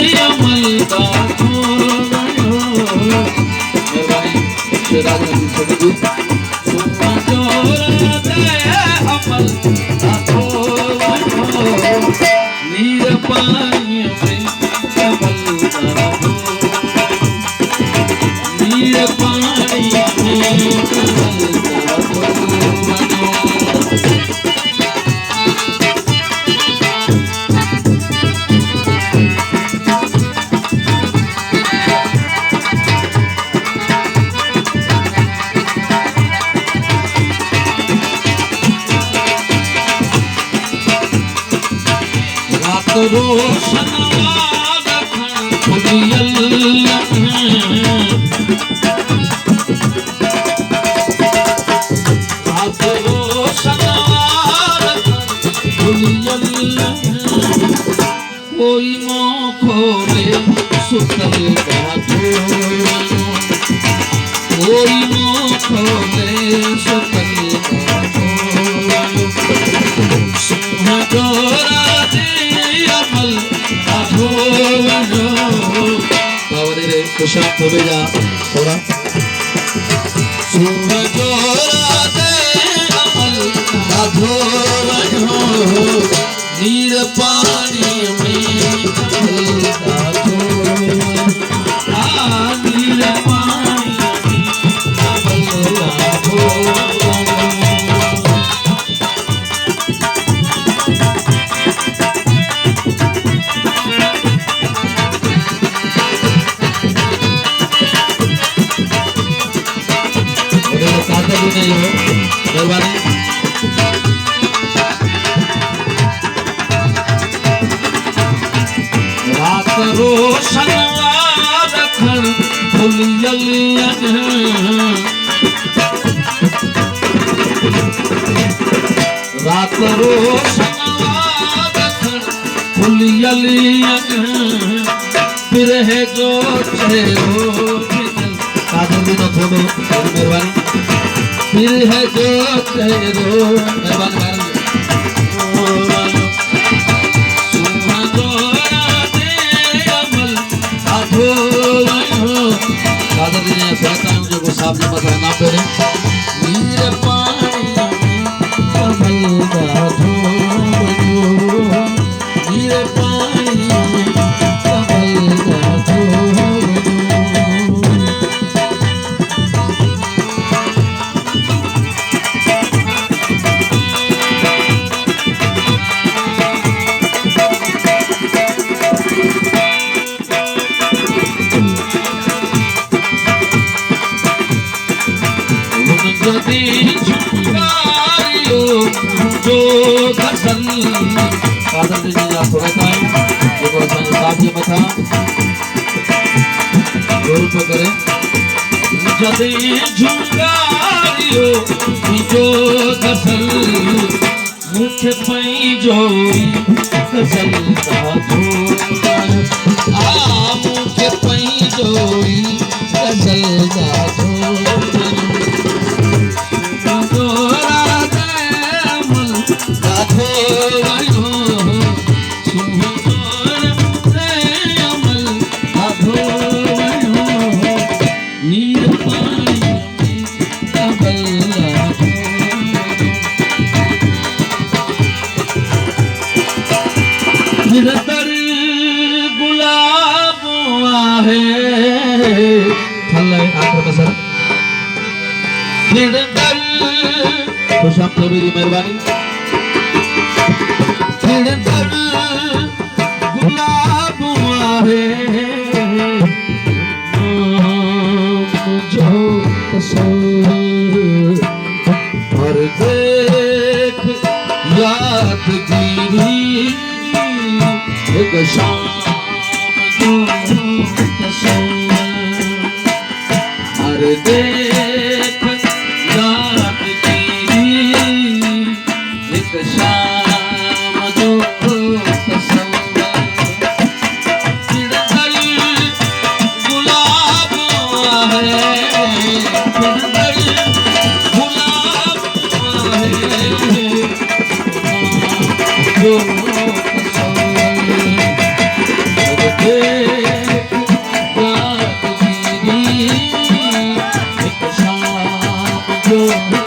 अमल का नीर पानी में कमल का नीर पानी में कमल रोशन कोई मों खोले सुतल कोई मों खोले सुतल शांत हो जा थोड़ा नीर पानी में नीर पानी मेहरबानी रात रोशन रखन रात रोशन फिर है जो मेहरबानी फिर है जो तेरो मेहरबानी जो सामने मसा ना पेरे नीर पानी कमल का नीर पानी कमल का जो घसन फादर जी आप थोड़ा सा जो असांजो साथ जे मथा जोर तो करे जदे झुंगारियो जो घसन मुख पई जो घसन साधो आ मुख पई जो घसन साधो गुलाब आहे आखिर में सर खुश आप सभी की मेहरबानी गुलाब आहे जो और देख यादगिरी एक शाम हर देख यादगिरी एक शाम जो गुलाब है गुलाब है जो एक शाम जो